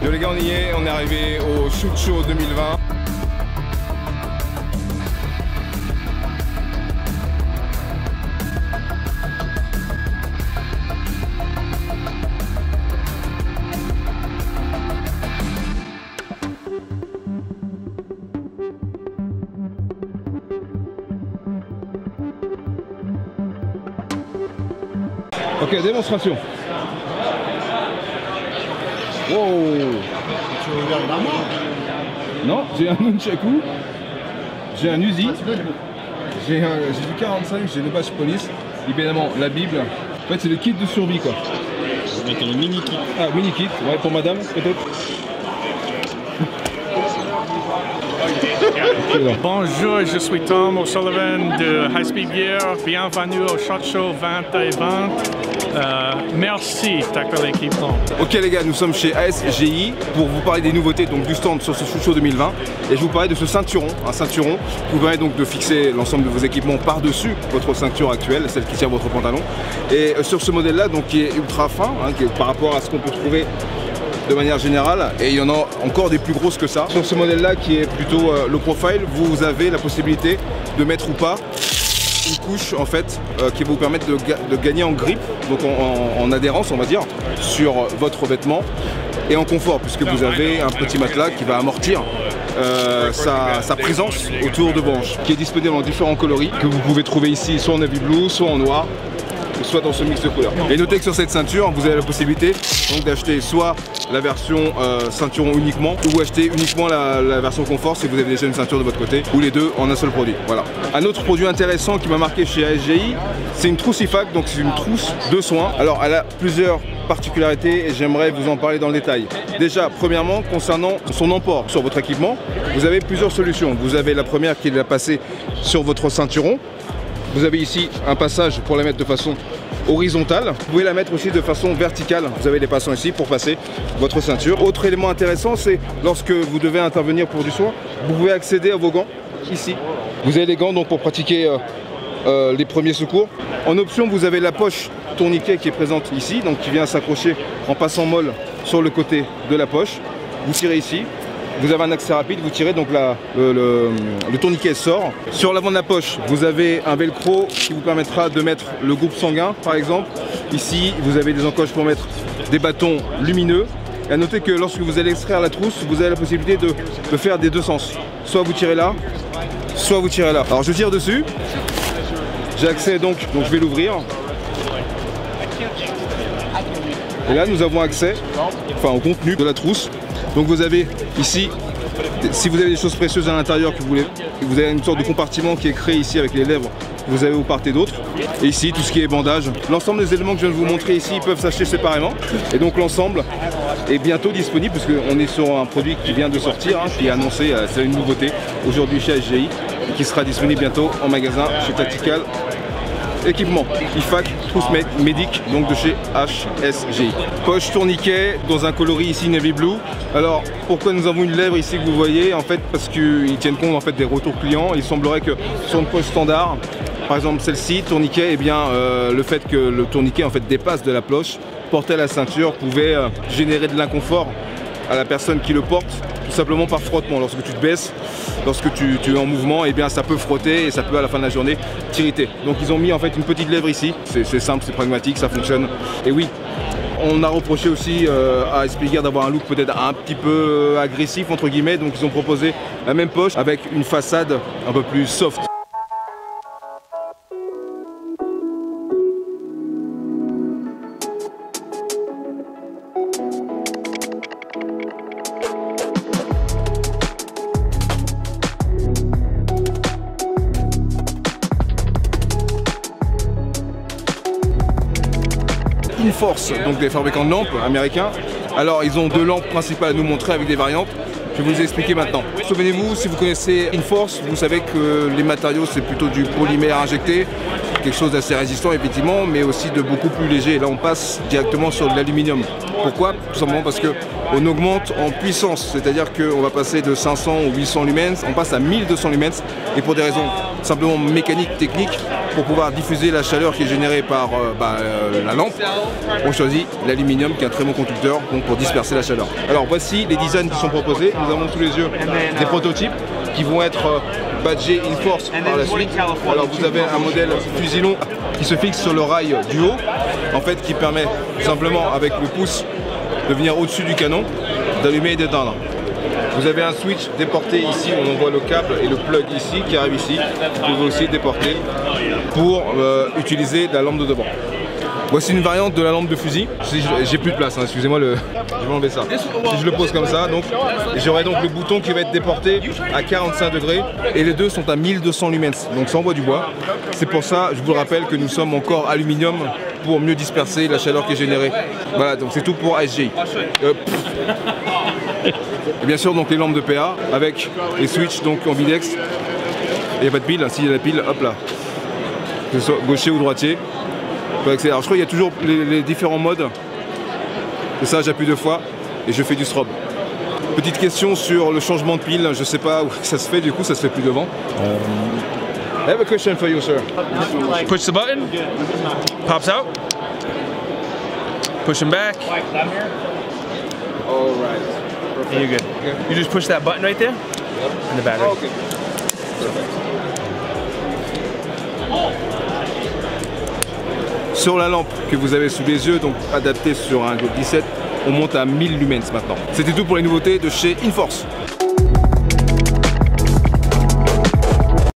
Yo les gars, on y est, on est arrivé au Shoot Show 2020. Ok, démonstration. Wow. Tu veux ouvrir une armoire? Non, j'ai un nunchaku, j'ai un Uzi, j'ai du 45, j'ai le badge police, évidemment la Bible. En fait c'est le kit de survie quoi. On va mettre le mini kit. Ah, mini kit, ouais, pour madame peut-être. Bonjour, je suis Tom O'Sullivan de High Speed Gear. Bienvenue au SHOT Show 2020. Merci d'être l'équipement. Ok les gars, nous sommes chez ASGI pour vous parler des nouveautés donc, du stand sur ce SHOT Show 2020. Et je vous parlais de ce ceinturon, un ceinturon qui vous permet donc de fixer l'ensemble de vos équipements par-dessus votre ceinture actuelle, celle qui tient votre pantalon. Et sur ce modèle là, donc qui est ultra fin, hein, qui est par rapport à ce qu'on peut trouver de manière générale, et il y en a encore des plus grosses que ça. Sur ce modèle là qui est plutôt low profile, vous avez la possibilité de mettre ou pas une couche en fait qui va vous permettre de gagner en grip, donc en adhérence on va dire, sur votre vêtement et en confort puisque vous avez un petit matelas qui va amortir sa présence autour de vos hanches, qui est disponible en différents coloris que vous pouvez trouver ici soit en navy blue, soit en noir, soit dans ce mix de couleurs. Et notez que sur cette ceinture, vous avez la possibilité d'acheter soit la version ceinturon uniquement, ou acheter uniquement la version confort si vous avez déjà une ceinture de votre côté, ou les deux en un seul produit. Voilà. Un autre produit intéressant qui m'a marqué chez ASGI, c'est une trousse IFAK, donc c'est une trousse de soins. Alors elle a plusieurs particularités et j'aimerais vous en parler dans le détail. Déjà, premièrement, concernant son emport sur votre équipement, vous avez plusieurs solutions. Vous avez la première qui est de la passer sur votre ceinturon. Vous avez ici un passage pour la mettre de façon horizontale. Vous pouvez la mettre aussi de façon verticale. Vous avez des passants ici pour passer votre ceinture. Autre élément intéressant, c'est lorsque vous devez intervenir pour du soin, vous pouvez accéder à vos gants ici. Vous avez les gants donc pour pratiquer les premiers secours. En option, vous avez la poche tourniquet qui est présente ici, donc qui vient s'accrocher en passant molle sur le côté de la poche. Vous tirez ici. Vous avez un accès rapide, vous tirez, donc le tourniquet sort. Sur l'avant de la poche, vous avez un velcro qui vous permettra de mettre le groupe sanguin, par exemple. Ici, vous avez des encoches pour mettre des bâtons lumineux. Et à noter que lorsque vous allez extraire la trousse, vous avez la possibilité de faire des deux sens. Soit vous tirez là, soit vous tirez là. Alors je tire dessus. J'ai accès donc je vais l'ouvrir. Et là, nous avons accès au contenu de la trousse. Donc vous avez ici, si vous avez des choses précieuses à l'intérieur que vous avez une sorte de compartiment qui est créé ici avec les lèvres, vous avez au part et d'autre. Et ici, tout ce qui est bandage. L'ensemble des éléments que je viens de vous montrer ici, ils peuvent s'acheter séparément. Et donc l'ensemble est bientôt disponible, puisqu'on est sur un produit qui vient de sortir, hein, qui est annoncé, c'est une nouveauté, aujourd'hui chez ASGI, et qui sera disponible bientôt en magasin chez Tactical. Équipement IFAK, trousse médic, donc de chez ASGI. Poche tourniquet dans un coloris ici navy blue. Alors pourquoi nous avons une lèvre ici que vous voyez? En fait parce qu'ils tiennent compte en fait des retours clients. Il semblerait que sur une poche standard, par exemple celle-ci, tourniquet, eh bien le fait que le tourniquet en fait dépasse de la poche, porté à la ceinture, pouvait générer de l'inconfort à la personne qui le porte, tout simplement par frottement. Lorsque tu te baisses, lorsque tu es en mouvement, eh bien ça peut frotter et ça peut à la fin de la journée t'irriter. Donc ils ont mis en fait une petite lèvre ici, c'est simple, c'est pragmatique, ça fonctionne. Et oui, on a reproché aussi à ASGI d'avoir un look peut-être un petit peu agressif entre guillemets, donc ils ont proposé la même poche avec une façade un peu plus soft. Inforce, donc des fabricants de lampes américains. Alors ils ont deux lampes principales à nous montrer avec des variantes. Je vais vous expliquer maintenant. Souvenez-vous, si vous connaissez Inforce, vous savez que les matériaux c'est plutôt du polymère injecté, quelque chose d'assez résistant effectivement, mais aussi de beaucoup plus léger. Là on passe directement sur de l'aluminium. Pourquoi? Tout simplement parce qu'on augmente en puissance, c'est-à-dire qu'on va passer de 500 ou 800 lumens, on passe à 1200 lumens, et pour des raisons simplement mécaniques, techniques, pour pouvoir diffuser la chaleur qui est générée par la lampe, on choisit l'aluminium qui est un très bon conducteur donc pour disperser la chaleur. Alors voici les designs qui sont proposés. Nous avons sous les yeux des prototypes qui vont être badgés InForce par la suite. Alors vous avez un modèle Fusilon qui se fixe sur le rail du haut, en fait qui permet tout simplement avec le pouce de venir au-dessus du canon, d'allumer et d'éteindre. Vous avez un switch déporté ici, on voit le câble et le plug ici qui arrive ici. Vous pouvez aussi déporter pour utiliser la lampe de devant. Voici une variante de la lampe de fusil. J'ai plus de place, hein, excusez-moi, je vais enlever ça. Si je le pose comme ça, donc j'aurai donc le bouton qui va être déporté à 45 degrés et les deux sont à 1200 lumens, donc ça envoie du bois. C'est pour ça, je vous le rappelle, que nous sommes encore aluminium pour mieux disperser la chaleur qui est générée. Voilà, donc c'est tout pour SGI. Et bien sûr donc les lampes de PA avec les switches donc ambidex. Il n'y a pas de pile, s'il y a la pile, hop là. Que ce soit gaucher ou droitier. Alors je crois qu'il y a toujours les différents modes. Et ça j'appuie 2 fois et je fais du strobe. Petite question sur le changement de pile, je sais pas où ça se fait, du coup ça se fait plus devant. I have a question for you, sir. Push the button, pops out, push him back, All right. and you're good. Okay. You just push that button right there, and the battery. Oh, okay. Sur la lampe que vous avez sous les yeux, donc adaptée sur un Go 17, on monte à 1000 lumens maintenant. C'était tout pour les nouveautés de chez InForce.